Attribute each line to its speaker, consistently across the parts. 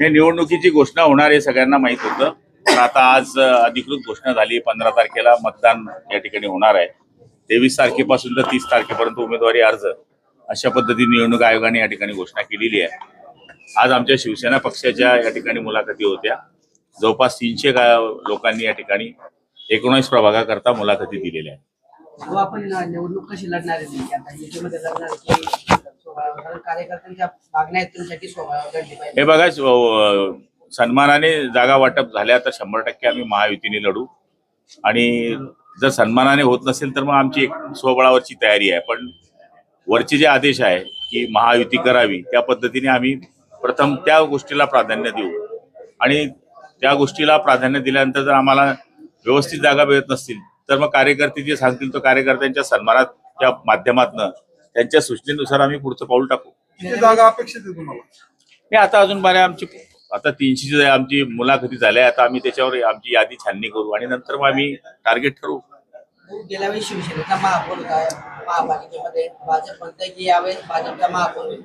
Speaker 1: हे निवडणुकीची घोषणा होणार आहे सगळ्यांना माहित होतं, पण आता आज अधिकृत घोषणा झाली. 15 तारखेला मतदान या ठिकाणी होणार आहे. 23 तारखेपासून तर 30 तारखेपर्यंत उमेदवारी अर्ज अशा पद्धतीने निवडणूक आयोगाने या ठिकाणी घोषणा केलेली आहे. आज आमच्या शिवसेना पक्षाच्या या ठिकाणी मुलाखती होत्या. जवळपास 300 लोकांनी या ठिकाणी 19 प्रभागाकरता मुलाखती दिलेल्या आहेत.
Speaker 2: आपण निवडणूक कशी लढणार आहे आता याच्यामध्ये लढणार की कार्यकर्त्यांच्या मागण्या आहेत तुमच्यासाठी लढली पाहिजे?
Speaker 1: हे बघा, सन्मानाने जागा वाटप झाल्या तर 100% आम्ही महायुतीने लढू, आणि जर सन्मानाने होत नसेल तर मग आमची एक स्वबळावरची तयारी आहे. पण वरचे जे आदेश आहे की महायुती करावी, त्या पद्धतीने आम्ही प्रथम त्या गोष्टीला प्राधान्य देऊ, आणि त्या गोष्टीला प्राधान्य दिल्यानंतर जर आम्हाला व्यवस्थित जागा मिळत नसतील तर मग कार्यकर्ते जे सांगतील तर कार्यकर्त्यांच्या सन्मानाच्या माध्यमातून त्यांच्या सूचनेनुसार आम्ही पुढचं पाऊल टाकू.
Speaker 3: किती जागा अपेक्षित आहे तुम्हाला?
Speaker 1: नाही, आता अजून बऱ्या आमची आता 300 आमची मुलाखती झाल्या. आता आम्ही त्याच्यावर आमची यादी छाननी करू आणि नंतर मग आम्ही टार्गेट ठरवू.
Speaker 2: गेल्या वेळी शिवसेनेचा महापौर होता महापालिकेमध्ये, भाजप म्हणते की यावेळेस भाजपचा महापौर होईल.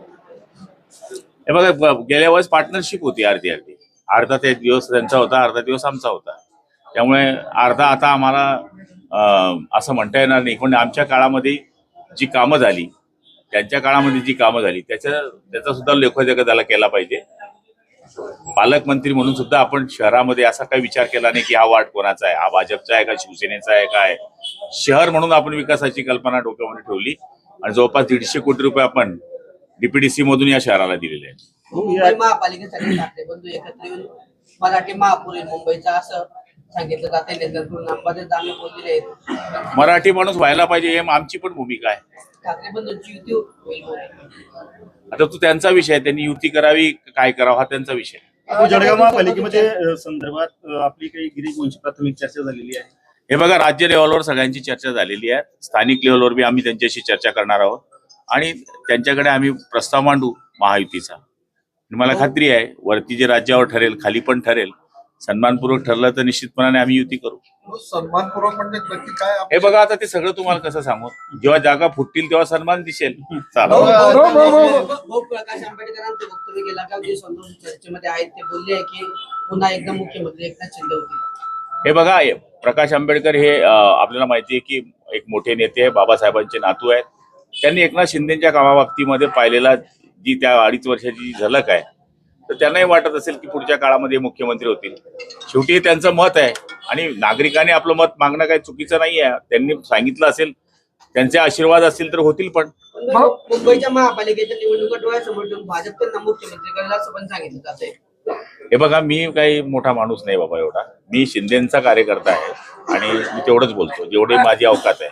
Speaker 1: हे बघा, गेल्या वेळेस पार्टनरशिप होती अर्धी अर्धी. अर्धा ते दिवस त्यांचा होता, अर्धा दिवस आमचा होता. त्यामुळे अर्धा आता आम्हाला असं म्हणता येणार नाही. पण आमच्या काळामध्ये जी कामं झाली, त्यांच्या काळामध्ये जी कामं झाली त्याचा सुद्धा लेखोजोखा त्याला केला पाहिजे. पालकमंत्री म्हणून सुद्धा आपण शहरामध्ये असा काही विचार केला नाही की हा वार्ड कोणाचा आहे, हा भाजपचा आहे का शिवसेनेचा आहे काय. शहर म्हणून आपण विकासाची कल्पना डोक्यामध्ये ठेवली आणि जवळपास 150 कोटी रुपये आपण डीपीडीसी मधून या शहराला दिलेले आहेत.
Speaker 2: मुंबई महापालिकेसाठी ठाकरे बंधू एकत्र येऊन मराठी महापौर मुंबईचा असं सांगितलं जाते. नेतृत्व बरेच दावे बोललेले आहेत.
Speaker 1: मराठी माणूस व्हायला पाहिजे हे आमची पण भूमिका आहे.
Speaker 2: ठाकरे बंधूंची युती होईल.
Speaker 1: आता तो त्यांचा विषय आहे, त्यांनी युती करावी काय करावं हा त्यांचा विषय.
Speaker 4: जळगाव महापालिकेमध्ये संदर्भात आपली काही गिरीश प्राथमिक चर्चा झालेली आहे.
Speaker 1: हे बघा, राज्य लेव्हलवर सगळ्यांची चर्चा झालेली आहे. स्थानिक लेव्हलवर बी आम्ही त्यांच्याशी चर्चा करणार आहोत आणि त्यांच्याकडे आम्ही प्रस्ताव मांडू महायुतीचा. मला खात्री आहे वरती जे राज्यावर ठरेल खाली पण ठरेल, सन्मानपूर्वक ठरलं तर निश्चितपणाने आम्ही युती करू.
Speaker 3: सन्मानपूर्वक म्हणजे नक्की काय?
Speaker 1: हे बघा, आता ते सगळं तुम्हाला कसं सांगू, जेव्हा जागा फुटतील तेव्हा सन्मान दिसेल. चालू
Speaker 2: प्रकाश आंबेडकरांचं वक्तव्य गेला का जे संतोष चर्चेमध्ये आहेत ते बोलले आहे की पुन्हा एकदा मुख्यमंत्री एकनाथ शिंदे होतील.
Speaker 1: हे बघा, प्रकाश आंबेडकर हे आपल्याला माहिती आहे की एक मोठे नेते आहे, बाबासाहेबांचे नातू आहेत. त्यांनी एकनाथ शिंदेच्या कामाबाबतीमध्ये पाहिलेला जी त्या 2.5 वर्षाची झलक आहे, तर त्यांनाही वाटत असेल की पुढच्या काळामध्ये मुख्यमंत्री होतील. शेवटी त्यांचं मत आहे आणि नागरिकांनी आपलं मत मागणं काही चुकीचं नाही आहे. त्यांनी सांगितलं असेल, त्यांचे आशीर्वाद असतील तर होतील. पण
Speaker 2: मुंबईच्या महापालिकेच्या निवडणुका डोळ्यासमोर ठेवून भाजप त्यांना मुख्यमंत्री करायला असं पण सांगितलं जातंय.
Speaker 1: हे बघा, मी काही मोठा माणूस नाही बाबा एवढा. मी शिंदेचा कार्यकर्ता आहे आणि मी तेवढंच बोलतो जेवढी माझी अवकात आहे.